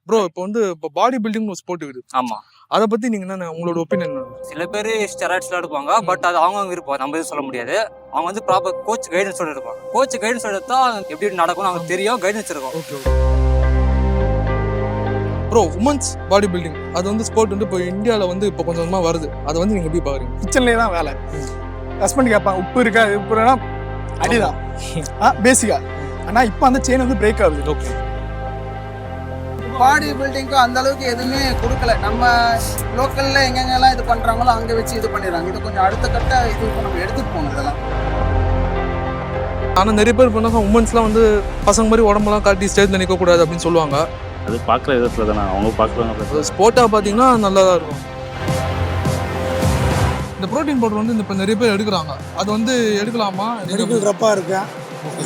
Bro இப்போ body building ஒரு sport இருக்குது. ஆமா. அத பத்தி நீங்க என்ன உங்களோட ஒப்பீனியன் என்ன? சில பேர் ஸ்டெராய்ட்ஸ்லாம் எடுப்பாங்க. பட் அது அவங்கவங்க விருப்பம். நம்ம எதுவும் சொல்ல முடியாது. அவங்க வந்து ப்ராப்பர் கோச் கைடன்ஸோட எடுப்பாங்க. கோச் கைடன்ஸோட எடுத்தா எப்படி நடக்கும்னு அவங்களுக்கு தெரியும், கைடன்ஸ் இருக்கும். Okay. Bro women's body building அது ஸ்போர்ட் இப்போ இந்தியாவில் இப்போ கொஞ்சம் கொஞ்சமாக வருது. அதை நீங்க எப்படி பாக்குறீங்க? கிச்சன்லேயே தான் வேலை. ஹஸ்பண்ட் கேட்பாங்க உப்பு இருக்கா உப்புனா அடிதான் பேசிக்கா. ஆனா இப்போ அந்த செயின் பிரேக் ஆகுது. ஓகே. பாடி பில்டிங்க்கும் அந்த அளவுக்கு எதுவுமே கொடுக்கல. நம்ம லோக்கல்ல எங்கெங்கெல்லாம் இது பண்றாங்களோ அங்க வச்சு இது பண்ணிடுறாங்க. இது கொஞ்சம் அடுத்த கட்ட இது நம்ம எடுத்துட்டு போகணும் இதெல்லாம். ஆனால் நிறைய பேர் பண்ணாங்க உமன்ஸ்லாம் பசங்க மாதிரி உடம்பெல்லாம் காட்டி ஸ்டேஜில் நிற்கக்கூடாது அப்படின்னு சொல்லுவாங்க. அது பார்க்குற விதத்தில் தானே அவங்க பார்க்குறாங்க. ஸ்போர்ட்டாக பார்த்தீங்கன்னா நல்லா தான் இருக்கும். இந்த ப்ரோட்டீன் பவுடர் இப்போ நிறைய பேர் எடுக்கிறாங்க. அது எடுக்கலாமா? எடுக்கிறப்பா இருக்கேன்.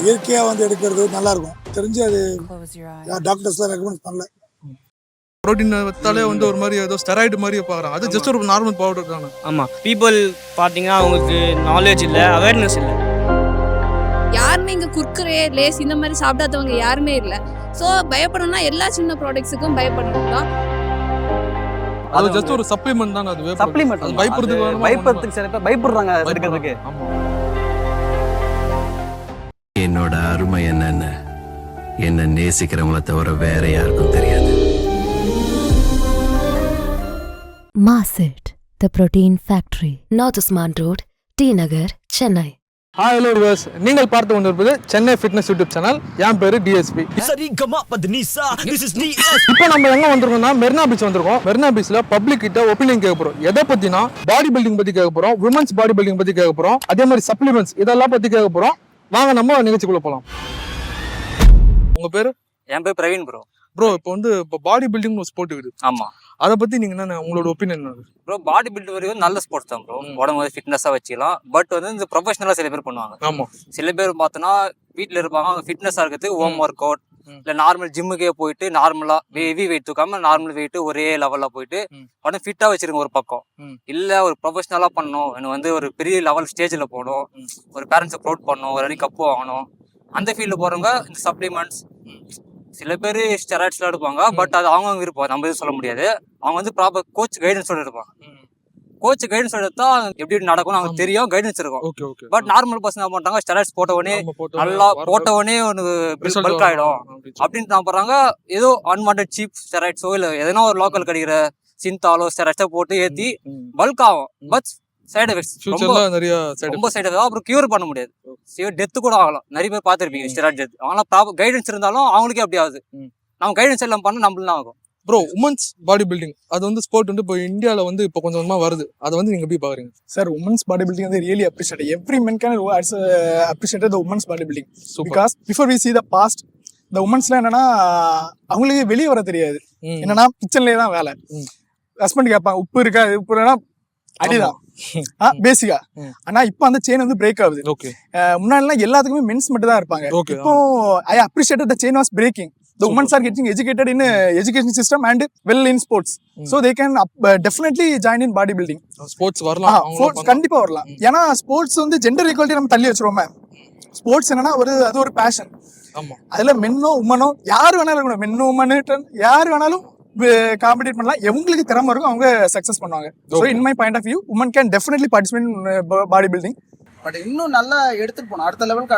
இயற்கையாக எடுக்கிறது நல்லா இருக்கும். தெரிஞ்சு அது டாக்டர்ஸ்லாம் ரெக்கமெண்ட் பண்ணல. ப்ரோட்டீன் வத்தாலே ஒரு மாதிரி ஏதோ ஸ்டெராய்டு மாதிரி பார்க்குறாங்க. அது ஜஸ்ட் ஒரு நார்மல் பவுடர் தானே. ஆமாம், பீப்புள் பார்த்தீங்கன்னா அவங்களுக்கு நாலேஜ் இல்லை, அவேர்னஸ் இல்லை. யாருமே இங்கே குர்குரே லேஸ் இந்த மாதிரி சாப்பிடாதவங்க யாருமே இல்லை. ஸோ பயப்படணும்னா எல்லா சின்ன ப்ராடக்ட்ஸுக்கும் பயப்படணும் தான். அது ஜஸ்ட் ஒரு சப்ளிமெண்ட் தான். அது சப்ளிமெண்ட். அது பயப்படுறதுக்கு சில பேர் பயப்படுறாங்க எடுக்கிறதுக்கு. என்னோட அருமை என்னன்னு என்ன நேசிக்கிறவங்கள தவிர வேற யாருக்கும் தெரியாது. Masit, the protein factory, North Usman Road, T Nagar, Chennai. Hi hello viewers, நீங்கள் பார்த்து கொண்டிருப்பது சென்னை ஃபிட்னஸ் யூடியூப் சேனல். என் பேரு டிஎஸ்பி. இப்போ நம்ம எங்க வந்திருக்கோம்னா மெரினா பீச் வந்திருக்கோம். மெரினா பீச்ல பப்ளிக் கிட்ட ஒப்பீனியன் கேட்க போறோம். எதை பத்தினா பாடி பில்டிங் பத்தி கேட்க போறோம், விமன்ஸ் பாடி பில்டிங் பத்தி கேட்க போறோம், அதே மாதிரி சப்ளிமெண்ட்ஸ் இதெல்லாம் பத்தி கேட்க போறோம். வாங்க நம்ம நிகழ்ச்சிக்குள்ள போலாம். உங்க பேரு? என் பேர் பிரவீன் ப்ரோ. ப்ரோ இப்போ பாடி பில்டிங் ஒரு ஸ்போர்ட் இருக்குது. ஆமா. அதை பத்தி நீங்க என்ன உங்களோட ஒப்பீனியன் என்ன? ப்ரோ பாடி பில்டர் வரைக்கும் நல்ல ஸ்போர்ட்ஸ் தான் ப்ரோ. உடம்பு ஃபிட்னஸா வச்சுக்கலாம். பட் இந்த ப்ரொஃபஷனலா சில பேர் பண்ணுவாங்க. ஆமா. சில பேர் பார்த்தோன்னா வீட்டில் இருப்பாங்க, அவங்க ஃபிட்னஸா இருக்கிறதுக்கு ஹோம் ஒர்க் அவுட் இல்லை நார்மல் ஜிம்முக்கே போயிட்டு நார்மலா ஹெவி வெயிட் தூக்காம நார்மல் வெயிட் ஒரே லெவல்ல போயிட்டு உடனே ஃபிட்டா வச்சிருங்க ஒரு பக்கம். இல்ல ஒரு ப்ரொஃபஷனலா பண்ணணும், எனக்கு ஒரு பெரிய லெவல் ஸ்டேஜ்ல போகணும், ஒரு பேரண்ட்ஸை ப்ரௌட் பண்ணணும், ஒரு அடி கப்பு வாங்கணும், அந்த ஃபீல்டு போறவங்க இந்த சப்ளிமெண்ட்ஸ். சில பேர் ஸ்டெராய்ட்ஸ்லாம் எடுப்பாங்க. பட் அது அவங்கவங்க விருப்பம். நம்ம எதுவும் சொல்ல முடியாது. அவங்க ப்ராப்பர் கோச் கைடன்ஸோட எடுப்பாங்க. கோச் கைடன்ஸோட எடுத்தா எப்படி நடக்கும்னு அவங்களுக்கு தெரியும், கைடன்ஸ் இருக்கும். பட் நார்மல் பர்சன் என்ன பண்றாங்க, ஸ்டெராய்ட்ஸ் போட்டவனே நல்லா போட்டவனே உனக்கு பல்க் ஆயிடும் அப்படின்னு நான் பண்றாங்க. ஏதோ அன்வான்ட் சீப் ஸ்டெராய்ட்ஸோ இல்லை எதனா ஒரு லோக்கல் கிடைக்கிற சிந்தாலோ ஸ்டெராய்ட்ஸோ போட்டு ஏற்றி பல்க் ஆகும். பட் சைடு எஃபெக்ட்ஸ் ரொம்ப சைடு எஃபெக்ட். அப்புறம் கியூர் பண்ண முடியாது. டெத்து கூட ஆகலாம். நிறைய பேர் பார்த்துருப்பீங்க ஸ்டெராய்ட் டெத். அவங்களாம் ப்ராப்பர் கைடன்ஸ் இருந்தாலும் அவங்களுக்கே அப்படி ஆகுது. நம்ம கைடன்ஸ் எல்லாம் பண்ண நம்மளும் ஆகும். ப்ரோ உமன்ஸ் பாடி பில்டிங் அது ஸ்போர்ட் இப்போ இந்தியாவில் இப்போ கொஞ்சம் கொஞ்சமாக வருது. அதை நீங்க எப்படி பாக்குறீங்க? Sir women's body building really appreciate. Every men can appreciate the women's body building because before we see the past the women's என்னன்னா அவங்களுக்கு வெளியே வர தெரியாது. என்னன்னா கிச்சன்லேயே தான் வேலை. ஹஸ்பண்ட் கேட்பாங்க உப்பு இருக்கா உப்புனா அடிதான் பேசிக்கா. ஆனா இப்போ அந்த செயின் பிரேக் ஆகுது. முன்னாடிலாம் எல்லாத்துக்குமே மென்ஸ் மட்டும் தான் இருப்பாங்க. இப்போ I appreciate the chain was breaking. The women are getting educated in education system and well in sports. So they can definitely join in bodybuilding. Sports வரலாம். ஸ்போர்ட்ஸ் கண்டிப்பா வரலாம். ஏன்னா ஸ்போர்ட்ஸ் ஜெண்டர் ஈக்குவாலிட்டி நம்ம தள்ளி வச்சிரோமே. ஸ்போர்ட்ஸ் என்னன்னா அது ஒரு fashion. அதுல மென்னோ உமனோ யார் வேணாலும் இருக்கணும். மென்னோ உமனு யார் வேணாலும் காம்படிட் பண்ணலாம். எவங்களுக்கு திறமை இருக்கும் அவங்க சக்சஸ் பண்ணுவாங்க. So in my point of view women can definitely participate in bodybuilding. But இன்னும் நல்லா எடுத்துட்டு போகணும். அடுத்த லெவலுக்கு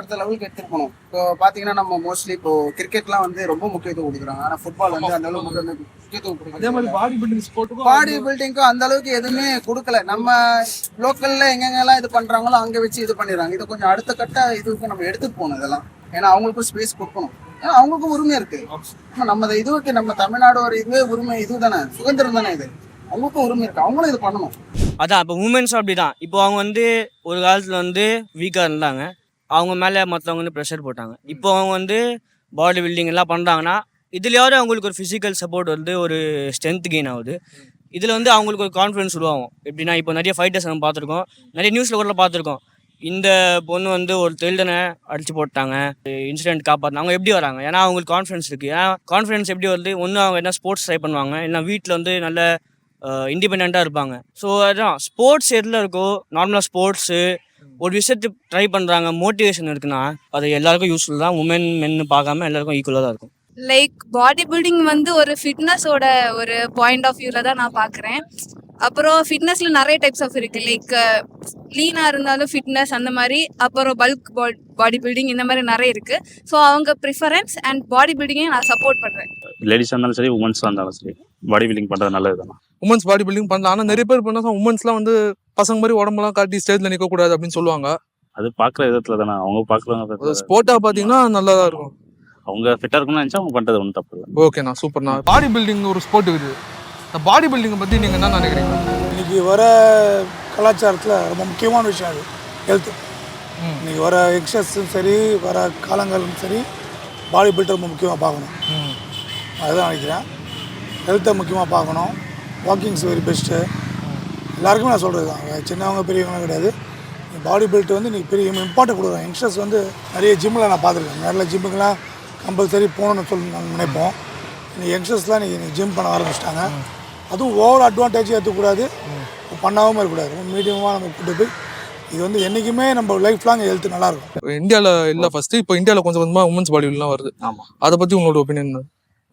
எடுத்துட்டு போகணும். இப்போ பாத்தீங்கன்னா நம்ம மோஸ்ட்லி இப்போ கிரிக்கெட்லாம் ரொம்ப முக்கியத்துவம் கொடுக்குறாங்க. ஆனா ஃபுட்பால் அந்த அளவுக்கு முக்கியத்துவம் கொடுக்குறாங்க. அதே மாதிரி பாடி பில்டிங்க்கும் அந்த அளவுக்கு எதுவுமே கொடுக்கல. நம்ம லோக்கல்ல எங்கெங்கெல்லாம் இது பண்றாங்களோ அங்க வச்சு இது பண்ணிடுறாங்க. இது கொஞ்சம் அடுத்த கட்ட இதுக்கு நம்ம எடுத்துட்டு போகணும் இதெல்லாம். ஏன்னா அவங்களுக்கும் ஸ்பேஸ் கொடுக்கணும். ஏன்னா அவங்களுக்கும் உரிமை இருக்கு. நம்ம இதுவுக்கு நம்ம தமிழ்நாடு ஒரு இதுவே உரிமை இதுதானே, சுதந்திரம் தானே இது. அவங்களுக்கும் உரிமை இருக்கு, அவங்களும் இது பண்ணணும். அதான் இப்போ உமன்ஸும் அப்படி தான். இப்போ அவங்க ஒரு காலத்தில் வீக்காக இருந்தாங்க. அவங்க மேலே மற்றவங்க ப்ரெஷர் போட்டாங்க. இப்போ அவங்க பாடி பில்டிங் எல்லாம் பண்ணுறாங்கன்னா இதுலையாவது அவங்களுக்கு ஒரு ஃபிசிக்கல் சப்போர்ட் ஒரு ஸ்ட்ரென்த் கெயின் ஆகுது. இதில் அவங்களுக்கு ஒரு கான்ஃபிடன்ஸ் உருவாகும். எப்படின்னா இப்போ நிறைய ஃபைட்டர்ஸ் நம்ம பார்த்துருக்கோம், நிறைய நியூஸில் கூட பார்த்துருக்கோம். இந்த பொண்ணு ஒரு திருடனை அடிச்சு போட்டாங்க, இன்சிடென்ட் காப்பாற்றினாங்க. அவங்க எப்படி வராங்க? ஏன்னா அவங்களுக்கு கான்ஃபிடன்ஸ் இருக்குது. ஏன்னா கான்ஃபிடன்ஸ் எப்படி வருது? ஒன்று அவங்க என்ன ஸ்போர்ட்ஸ் ட்ரை பண்ணுவாங்க, இல்லை வீட்டில் நல்ல இண்டிபெண்ட்டாக இருப்பாங்க. ஸோ அதுதான் ஸ்போர்ட்ஸ் எதில் இருக்கோ, நார்மலாக ஸ்போர்ட்ஸு ஒரு விஷயத்தை ட்ரை பண்ணுறாங்க, மோட்டிவேஷன் இருக்குன்னா அது எல்லாருக்கும் யூஸ்ஃபுல் தான். உமன் மென்னு பார்க்காம எல்லாருக்கும் ஈக்குவலாக தான் இருக்கும். லைக் பாடி பில்டிங் வந்து ஒரு ஃபிட்னஸோட ஒரு பாயிண்ட் ஆஃப் வியூல தான் நான் பார்க்குறேன். அப்புறம் ஃபிட்னஸ்ல நிறைய டைப்ஸ் ஆஃப் இருக்கு. லைக் லீனாக இருந்தாலும் ஃபிட்னஸ் அந்த மாதிரி, அப்புறம் பல்க் பாடி பில்டிங் இந்த மாதிரி நிறைய இருக்கு. ஸோ அவங்க ப்ரிஃபரன்ஸ் அண்ட் பாடி பில்டிங்கையும் நான் சப்போர்ட் பண்ணுறேன். லேடிஸாக இருந்தாலும் சரி உமன்ஸாக இருந்தாலும் சரி பாடி பில்டிங் பண்ணுறது நல்லது தானே. உமன்ஸ் பாடி பில்டிங் பண்ணலாம். ஆனால் நிறைய பேர் பண்ணா உமன்ஸ்லாம் வந்து பசங்க மாதிரி உடம்பெல்லாம் காட்டி ஸ்டேஜ்ல நிற்க கூடாது அப்படின்னு சொல்லுவாங்க. அது பார்க்குற விதத்தில் தானே, அவங்க பார்க்குறவங்க ஸ்போர்ட்டா பார்த்தீங்கன்னா நல்லா தான் இருக்கும். அவங்க ஃபிட்டாக இருக்கணும்னு நினச்சா அவங்க பண்ணுறது ஒன்றும் தப்பு இல்லை. ஓகேண்ணா, சூப்பர்ண்ணா. பாடி பில்டிங் ஒரு ஸ்போர்ட் இருக்குது. இந்த பாடி பில்டிங்கை பற்றி நீங்கள் என்ன நினைக்கிறீங்க? இன்னைக்கு வர கலாச்சாரத்தில் ரொம்ப முக்கியமான விஷயம் அது ஹெல்த்து. இன்னைக்கு வர யங்ஸ்டர்ஸும் சரி, வர காலங்களும் சரி, பாடி பில்டர் ரொம்ப முக்கியமாக பார்க்கணும். அதுதான் நினைக்கிறேன். ஹெல்த்தை முக்கியமாக பார்க்கணும். வாக்கிங்ஸ் வெரி பெஸ்ட்டு. எல்லாருக்குமே நான் சொல்கிறது தான், சின்னவங்க பெரியவங்க கிடையாது. பாடி பில்ட் வந்து இன்றைக்கி பெரிய இம்பார்ட்டன்ட் கொடுக்குறேன். யங்ஸ்டர்ஸ் வந்து நிறைய ஜிம்மில் நான் பார்த்துருக்கேன். நிறைய ஜிம்முக்கெலாம் கம்பல்சரி போகணுன்னு சொல்லி நாங்கள் நினைப்போம். இன்னைக்கு யங்ஸ்டர்ஸ்லாம் இன்றைக்கி ஜிம் பண்ண ஆரம்பிச்சிட்டாங்க. அதுவும் ஓவர் அட்வான்டேஜ் எடுத்துக்கூடாது, பண்ணாமல் இருக்கக்கூடாது. மீடியமாக நம்ம கூட்டு போய் இது வந்து என்றைக்குமே நம்ம லைஃப் லாங் ஹெல்த் நல்லாயிருக்கும். இந்தியாவில் இல்லை ஃபர்ஸ்ட், இப்போ இந்தியாவில் கொஞ்சம் கொஞ்சமாக உமன்ஸ் பாடி பில்டிங்லாம் வருது. ஆமாம், அதை பற்றி உங்களோட ஒப்பீனியன்?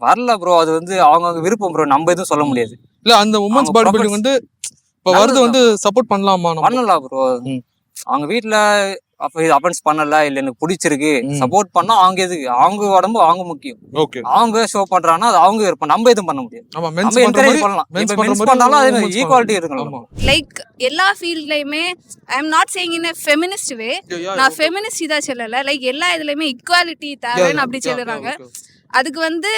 வரல ப்ரோ. அது வந்து அவங்க விருப்பம் ப்ரோ, நம்ம எதுவும் சொல்ல முடியாது. இல்லை, அந்த உமன்ஸ் பாடி பில்டிங் வந்து இப்போ வருது வந்து சப்போர்ட் பண்ணலாமா? பண்ணலாம் ப்ரோ. அவங்க வீட்டில் அப்போ இது அஃபென்ஸ் பண்ணல, இல்லை எனக்கு பிடிச்சிருக்கு சப்போர்ட் பண்ணா அவங்க எதுக்கு, அவங்க உடம்பு அவங்க முக்கியம். ஓகே, அவங்க ஷோ பண்றாங்கன்னா அது அவங்க விருப்பம், நம்ம எதுவும் பண்ண முடியாது. ஆமா, நம்ம என்கரேஜ் பண்ணலாம். மென்ஸ் பண்ணாலும் அதே ஈக்குவாலிட்டி இருக்கணும். லைக் எல்லா ஃபீல்ட்லயுமே I am not saying in a feminist way. நான் ஃபெமினிஸ்ட் இதா சொல்லல. லைக் எல்லா இதுலயுமே ஈக்குவாலிட்டி தேவைன்னு அப்படி சொல்லுறாங்க. அதுக்கு வந்து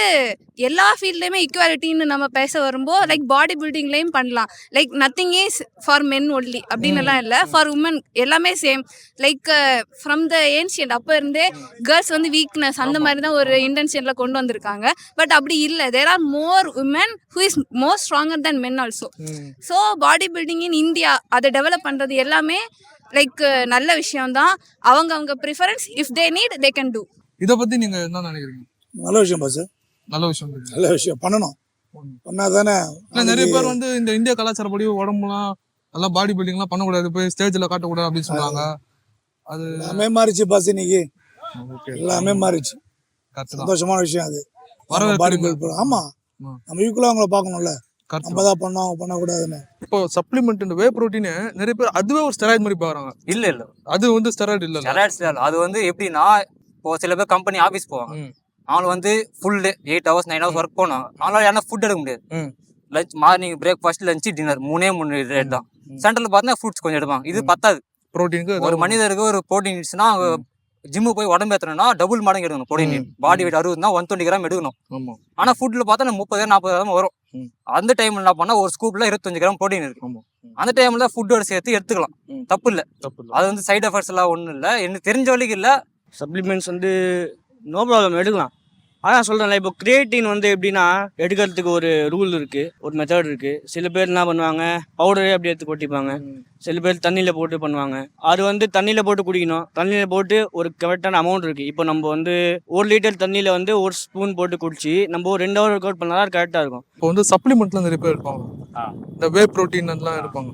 எல்லா ஃபீல்ட்லயுமே ஈக்குவாலிட்டின்னு நம்ம பேச வரும்போது லைக் பாடி பில்டிங்லயும் பண்ணலாம். Like nothing is for men only அப்படின்னு எல்லாம் இல்லை, ஃபார் உமன் எல்லாமே same. Like from the ancient அப்போ இருந்தே கேர்ள்ஸ் வந்து வீக்னஸ் அந்த மாதிரி தான் ஒரு இன்டென்ஷன்ல கொண்டு வந்திருக்காங்க. பட் அப்படி இல்லை, there are more women who is more stronger then men also. So body building in India அதை டெவலப் பண்ணுறது எல்லாமே லைக் நல்ல விஷயம்தான். அவங்க preference, if they need they can do. இதை பற்றி நீங்கள் என்ன நினைக்கிறீங்க? நல்ல விஷயம் பாஸ், நல்ல விஷயம், நல்ல விஷயம். பண்ணணும், பண்ணால் தானே. நிறைய பேர் வந்து இந்த இந்திய கலாச்சாரப்படி உடம்புலாம் எல்லாம் பாடி பில்டிங்லாம் பண்ணக்கூடாது, போய் ஸ்டேஜில் காட்டக்கூடாது அப்படின்னு சொன்னாங்க. அது எல்லாமே மாறிச்சு பாஸ், இன்னைக்கு எல்லாமே மாறிச்சு. சந்தோஷமான விஷயம் அது. பாடி பில்ட் ஆமாம், நம்ம ஈக்குவலாக அவங்கள பார்க்கணும்ல. நம்ம தான் பண்ணோம், அவங்க பண்ணக்கூடாதுன்னு. இப்போ சப்ளிமெண்ட் இந்த வே ப்ரோட்டீன் நிறைய பேர் அதுவே ஒரு ஸ்டெராய்டு மாதிரி பாக்குறாங்க. இல்ல அது வந்து ஸ்டெராய்டு இல்ல. அது வந்து எப்படின்னா, இப்போ சில பேர் கம்பெனி ஆஃபீஸ் போவாங்க, அவங்க வந்து full day 8 hours 9 hours work போனாங்க. அவங்களால யாரும் ஃபுட் எடுக்க முடியாது. Lunch, morning breakfast, lunch, dinner 3 rate தான். சென்டர்ல பார்த்தா ஃப்ரூட்ஸ் கொஞ்சம் எடுப்பாங்க. இது பத்தாது ப்ரோட்டீனுக்கு. ஒரு மனிதருக்கு ஒரு ப்ரோட்டீன் நீட்ஸ்னா, அவங்க ஜிம்மு போய் உடம்பு ஏற்றணும்னா டபுள் மடங்கு எடுக்கணும் ப்ரோட்டீன் நீட். பாடி வெயிட் 60 தான் 120 கிராம் எடுக்கணும். ஆனா ஃபுட்ல பார்த்தா 30 40 கிராம் வரும். அந்த டைம்ல என்ன பண்ணா, ஒரு ஸ்கூப்ல 25 கிராம் ப்ரோட்டீன் இருக்கு. அந்த டைம்ல ஃபுட்டோட சேர்த்து எடுத்துக்கலாம், தப்பு இல்லை. அது வந்து சைட் எஃபெக்ட்ஸ் எல்லாம் ஒன்றும் இல்லை, எனக்கு தெரிஞ்ச வரைக்கும் இல்லை. சப்ளிமெண்ட்ஸ் வந்து நோ ப்ராப்ளம் எடுக்கலாம். ஆனால் சொல்கிறேன்ல, இப்போ கிரியேட்டின் வந்து எப்படின்னா எடுக்கிறதுக்கு ஒரு ரூல் இருக்குது, ஒரு மெத்தட் இருக்குது. சில பேர் என்ன பண்ணுவாங்க, பவுடரே அப்படி எடுத்து கொட்டிப்பாங்க. சில பேர் தண்ணியில் போட்டு பண்ணுவாங்க. அது வந்து தண்ணியில் போட்டு குடிக்கணும். தண்ணியில் போட்டு ஒரு கரெக்டான அமௌண்ட் இருக்குது. இப்போ நம்ம வந்து 1 லிட்டர் தண்ணியில் வந்து 1 ஸ்பூன் போட்டு குடிச்சு நம்ம ஒரு 2 hour ஒர்க் அவுட் பண்ணால் தான் கரெக்டாக இருக்கும். இப்போ வந்து சப்ளிமெண்ட்லாம் நிறைய பேர் இருப்பாங்க, இந்த வே ப்ரோட்டீன் எல்லாம் இருப்பாங்க.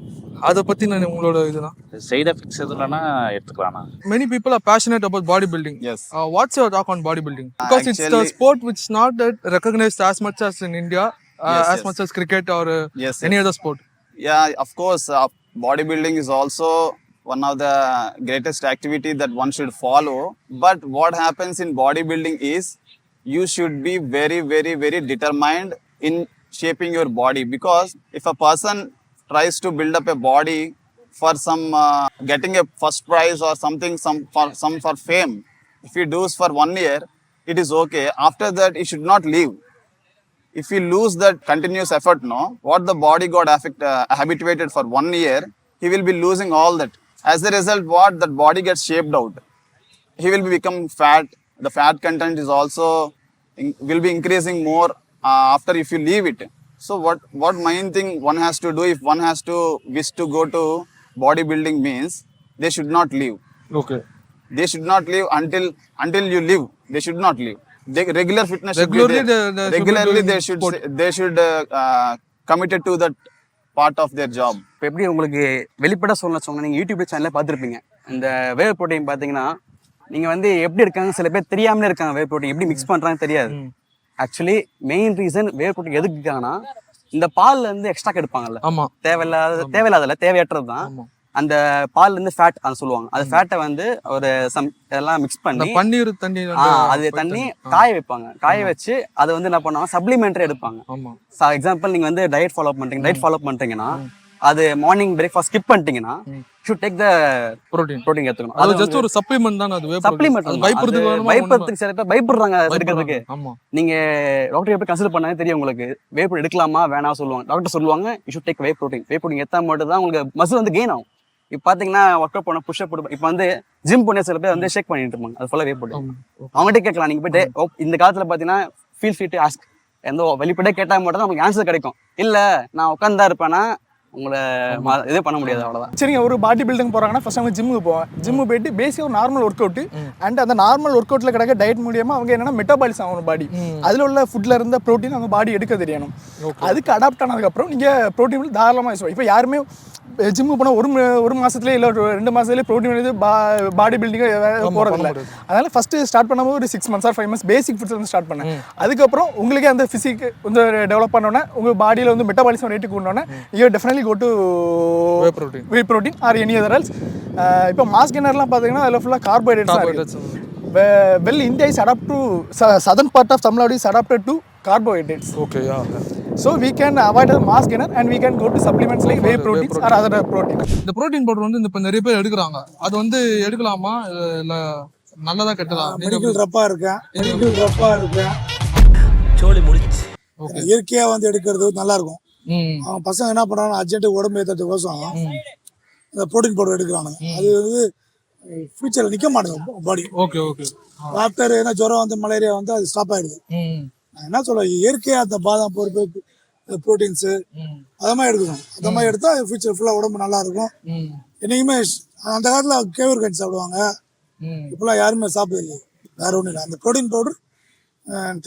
அதை பற்றி நான் உங்களோட இதுதான் சைடு எஃபெக்ட்ஸ் எதுலன்னா எடுத்துக்கலாம். Many people are passionate about bodybuilding. Yes. What's your talk on bodybuilding? Because it's the sport which is not that recognized as much as in India, as much as cricket or any other sport. Yeah, of course. Bodybuilding is also one of the greatest activity that one should follow. But what happens in bodybuilding is you should be very, very, very determined in shaping your body. Because if a person tries to build up a body for some getting a first prize or something, for fame, if he does for 1 year, it is okay. After that, he should not leave. If he lose that continuous effort, no, what the body got habituated for 1 year, he will be losing all that. As a result, what that body gets shaped out, he will become fat. The fat content is also will be increasing more after if you leave it. So what main thing one has to do, if one has to wish to go to bodybuilding, means they should not leave. Okay. They should not leave until you live. They should not leave. Regular fitness should be there. Regularly they should committed to that part of their job. இப்போ எப்படி உங்களுக்கு வெளிப்பட சொன்ன நீங்கள் YouTube சேனலில் பார்த்துருப்பீங்க. இந்த whey protein பார்த்தீங்கன்னா நீங்கள் வந்து எப்படி இருக்காங்க, சில பேர் தெரியாமலே இருக்காங்க. வே ப்ரோட்டீன் எப்படி மிக்ஸ் பண்ணுறாங்கன்னு தெரியாது. Actually main reason whey protein எதுக்கு இருக்காங்கன்னா இந்த பால்ல இருந்து எக்ஸ்ட்ரா எடுப்பாங்கல்ல, ஆமா தேவையில்லாதல தேவையற்றது தான். ஆமா. அந்த பால்ல இருந்து ஃபேட் சொல்லுவாங்க. அந்த ஃபேட்டை வந்து ஒரு இதெல்லாம் மிக்ஸ் இந்த பண்ணி பன்னீர் தண்ணி அது தண்ணி காய வைப்பாங்க. காய வச்சு அதை வந்து என்ன பண்ணுவாங்க, சப்ளிமெண்டரி எடுப்பாங்க. ஆமா. எக்ஸாம்பிள் நீங்க வந்து டயட் ஃபாலோ பண்றீங்கன்னா அது மார்னிங் பிரேக்ஃபாஸ்ட் ஸ்கிப் பண்ணிட்டீங்கன்னா ஷுட் டேக் த புரோட்டீன் எடுத்துக்கணும். அது ஜஸ்ட் ஒரு சப்ளிமெண்ட் தான். அது பயப்படுறதுக்கு சில பேர் பயப்படுறாங்க எடுக்கிறதுக்கு. ஆமா. நீங்க டாக்டர் எப்படி கன்சல்ட் பண்ணாலே தெரியும் உங்களுக்கு வே ப்ரோட்டீன் எடுக்கலாமா வேணாம் சொல்லுவாங்க. டாக்டர் சொல்லுவாங்க you should take whey protein எடுத்தா மட்டும் தான் உங்களுக்கு மசில் வந்து கெயின் ஆகும். இப்போ பாத்தீங்கன்னா ஒர்க் அவுட் பண்ண புஷ் அப் இப்போ வந்து ஜிம் பண்ண சில பேர் வந்து ஷேக் பண்ணிட்டு இருப்பாங்க. அது ஃபுல்லா வே ப்ரோட்டீன். அவங்ககிட்ட கேட்கலாம். நீங்க போயிட்டு இந்த காலத்துல பாத்தீங்கன்னா ஃபீல் ஃப்ரீ டு ஆஸ்க், எந்த வெளிப்படையா கேட்டா மட்டும் தான் நமக்கு ஆன்சர் கிடைக்கும். இல்ல நான் உட்காந்தா இருப்பேன்னா உங்களை இதே பண்ண முடியாது, அவ்வளோதான். சரிங்க, ஒரு பாடி பில்டிங் போகிறாங்கன்னா ஃபர்ஸ்ட் அவங்க ஜிம்முக்கு போவாங்க. ஜிம்மு போயிட்டு பேசிக் ஒரு நார்மல் ஒர்க் அவுட் அண்ட் அந்த நார்மல் ஒர்க் அவுட்டில் கிடக்க டயட் மூலியமாக அவங்க என்னன்னா மெட்டபாலிசம் ஆகணும் பாடி. அதில் உள்ள ஃபுட்டில் இருந்த ப்ரோட்டீன் அவங்க பாடி எடுக்க தெரியணும். அதுக்கு அடாப்ட் ஆனதுக்கப்புறம் நீங்கள் ப்ரோட்டீன் தாராளமாக யூஸ். இப்போ யாருமே ஜிம்மு போனால் ஒரு மாதத்துலேயே இல்லை ஒரு 2 மாதத்துலேயே ப்ரோட்டீன் வந்து பாடி பில்டிங்காக போகிறதில்ல. அதனால் ஃபஸ்ட்டு ஸ்டார்ட் பண்ணும்போது ஒரு 6 months or 5 months basic foods வந்து ஸ்டார்ட் பண்ணேன். அதுக்கப்புறம் உங்களுக்கே அந்த ஃபிசிக் கொஞ்சம் டெவலப் பண்ணோன்னே உங்கள் பாடியில் வந்து மெட்டபாலிசம் ரேட்டுக்கு கொண்டோன்னே you definitely go to whey protein or any other else. இப்போ மாஸ் கெய்னர்லாம் பார்த்தீங்கன்னா அதில் ஃபுல்லாக carbohydrates. well, India is adapt to southern part of Tamil Nadu is adapted to carbohydrates. Okay, yeah. So we can avoid the mass gainer and we can go to supplements like whey proteins or other protein. இந்த protein powder வந்து இப்போ நிறைய பேர் எடுக்கிறாங்க. அது வந்து எடுக்கலாமா இல்ல நல்லதா கெட்டதா? மெடிக்கல் ரப்பா இருக்கேன் சோலி முடிச்சு. இயற்கையா வந்து எடுக்கிறது நல்லா இருக்கும். அவன் பசங்க என்ன பண்றாங்க, அர்ஜென்ட் உடம்பு ஏற்றதுக்கோசம் இந்த ப்ரோட்டீன் பவுடர் எடுக்கிறாங்க. அது வந்து ஃபியூச்சர்ல நிக்க மாட்டேங்குது பாடி. Okay okay. ஆஃப்டர் ஏன்னா ஜுரம் வந்து மலேரியா வந்து அது ஸ்டாப் ஆயிடுது. நான் என்ன சொல்றேன், இயற்கையா அந்த பாதாம் பருப்பு ப்ரோட்டீன்ஸு அதை மாதிரி எடுக்கணும். அந்த மாதிரி எடுத்தா ஃபியூச்சர் ஃபுல்லா உடம்பு நல்லா இருக்கும். என்னைக்குமே அந்த காலத்துல கேவர் கஞ்சி சாப்பிடுவாங்க, இப்பெல்லாம் யாருமே சாப்பிடல. வேற ஒன்றும் இல்லை. அந்த ப்ரோட்டீன் பவுடர்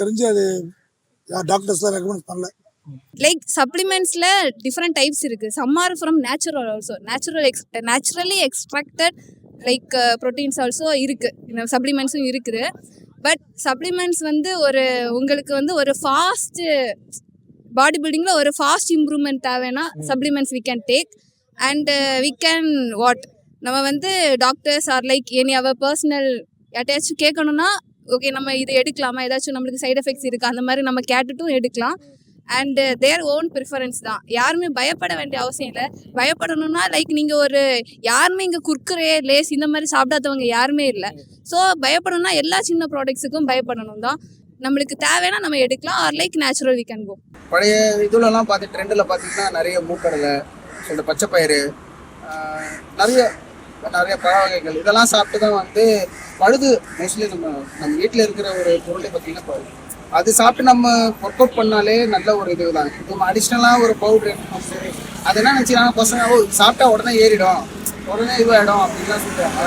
தெரிஞ்சு அது டாக்டர்ஸ்லாம் ரெக்கமெண்ட் பண்ணல. லைக் சப்ளிமெண்ட்ஸில் டிஃப்ரெண்ட் டைப்ஸ் இருக்குது. Some are from natural also, naturally extracted like proteins also இருக்குது, சப்ளிமெண்ட்ஸும் இருக்குது. பட் சப்ளிமெண்ட்ஸ் வந்து உங்களுக்கு வந்து ஒரு ஃபாஸ்ட்டு பாடி பில்டிங்கில் ஒரு ஃபாஸ்ட் இம்ப்ரூவ்மெண்ட் தேவைன்னா supplements we can take and we can நம்ம வந்து doctors are like any our personal யார்ட்டையாச்சும் கேட்கணுன்னா ஓகே நம்ம இதை எடுக்கலாமா, ஏதாச்சும் நம்மளுக்கு சைட் எஃபெக்ட்ஸ் இருக்குது அந்த மாதிரி நம்ம கேட்டுட்டும் எடுக்கலாம். அண்ட் தேர் ஓன் ப்ரிஃபரன்ஸ் தான். யாருமே பயப்பட வேண்டிய அவசியம் இல்லை. பயப்படணும்னா லைக் நீங்கள் யாருமே இங்கே குர்குரே லேஸ் இந்த மாதிரி சாப்பிடாதவங்க யாருமே இல்லை. ஸோ பயப்படணும்னா எல்லா சின்ன ப்ராடக்ட்ஸுக்கும் பயப்படணும் தான். நம்மளுக்கு தேவைன்னா நம்ம எடுக்கலாம் or like natural we can go. பழைய இதுலலாம் பார்த்து ட்ரெண்டில் பார்த்தீங்கன்னா நிறைய மூக்கடலை, சொல்லிட்டு பச்சை பயிறு, நிறைய பழ வகைகள் இதெல்லாம் சாப்பிட்டு தான் வந்து பழுது. மோஸ்ட்லி நம்ம வீட்டில் இருக்கிற ஒரு பொருளை பார்த்தீங்கன்னா பழுது. அது சாப்பிட்டு நம்ம ஒர்க் அவுட் பண்ணாலே நல்ல ஒரு இது தான். இப்போ அடிஷ்னலாக ஒரு பவுட்ரு அது என்ன நினச்சிக்கிறாங்க பசங்க, சாப்பிட்டா உடனே ஏறிடும், உடனே இதுவாகிடும் அப்படின்லாம் சொல்லுவாங்க.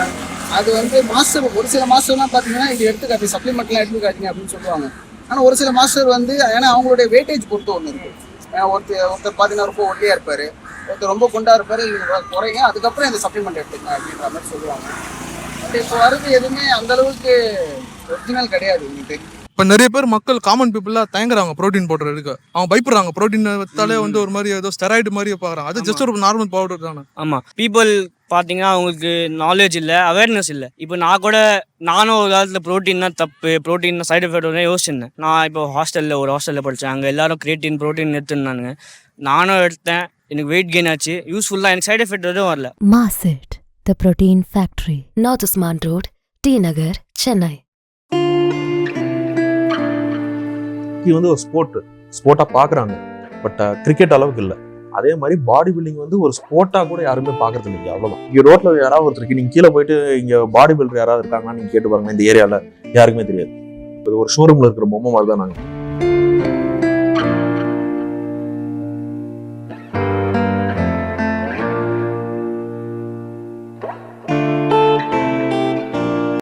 அது வந்து மாஸ்டர், ஒரு சில மாஸ்டர்லாம் பார்த்தீங்கன்னா இது எடுத்துக்காட்டி சப்ளிமெண்ட்லாம் எடுத்துக்காட்டிங்க அப்படின்னு சொல்லுவாங்க. ஆனால் ஒரு சில மாஸ்டர் வந்து ஏன்னா அவங்களுடைய வெயிட்டேஜ் பொறுத்து ஒன்று இருக்குது. ஒருத்தர் பார்த்தீங்கன்னா ரொம்ப ஒல்லியாக இருப்பார், ஒருத்தர் ரொம்ப குண்டாக இருப்பார், இது குறைங்க அதுக்கப்புறம் இந்த சப்ளிமெண்ட் எடுத்துங்க அப்படின்ற மாதிரி சொல்லுவாங்க. பட் இப்போ வர்றது எதுவுமே அந்தளவுக்கு ஒரிஜினல் கிடையாது. எனக்கு தெரியும் இப்போ நிறைய பேர் மக்கள் காமன் பீப்புளாக தயங்குறாங்க ப்ரோட்டீன் பவுடர் எடுக்க. அவங்க பயப்படுறாங்க. ப்ரோட்டீன் வித்தாலே வந்து ஒரு மாதிரி ஏதோ ஸ்டெராய்டு மாதிரி பார்க்குறாங்க. அது ஜஸ்ட் ஒரு நார்மல் பவுடர் தானே. ஆமாம், பீப்புள் பார்த்தீங்கன்னா அவங்களுக்கு நாலேஜ் இல்லை, அவேர்னஸ் இல்லை. இப்போ நானும் ஒரு காலத்தில் ப்ரோட்டீன்னா தப்பு, ப்ரோட்டீன் சைடு எஃபெக்ட் யோசிச்சிருந்தேன். நான் இப்போ ஒரு ஹாஸ்டலில் படித்தேன். அங்கே எல்லாரும் ப்ரோட்டீன் எடுத்துருந்தானுங்க. நானும் எடுத்தேன், எனக்கு வெயிட் கெயின் ஆச்சு, யூஸ்ஃபுல்லாக. எனக்கு சைடு எஃபெக்ட் எதுவும் வரல. Masit, the protein factory, North Usman Road, T Nagar, Chennai. வந்து ஒரு ஸ்போர்ட்டாக பார்க்குறாங்க, பட் கிரிக்கெட் அளவுக்கு இல்லை. அதே மாதிரி பாடி பில்டிங் வந்து ஒரு ஸ்போர்ட்டாக கூட யாருமே பார்க்கறது இல்லைங்க. அவ்வளோதான். இங்கே ரோட்டில் யாராவது ஒருத்தருக்கு நீங்கள் கீழே போயிட்டு இங்கே பாடி பில்டர் யாராவது இருக்காங்கன்னு நீங்கள் கேட்டு பாருங்க, இந்த ஏரியாவில் யாருக்குமே தெரியாது. இது ஒரு ஷோரூமில் இருக்கிற பொம்மை மாதிரி தான் நாங்கள்.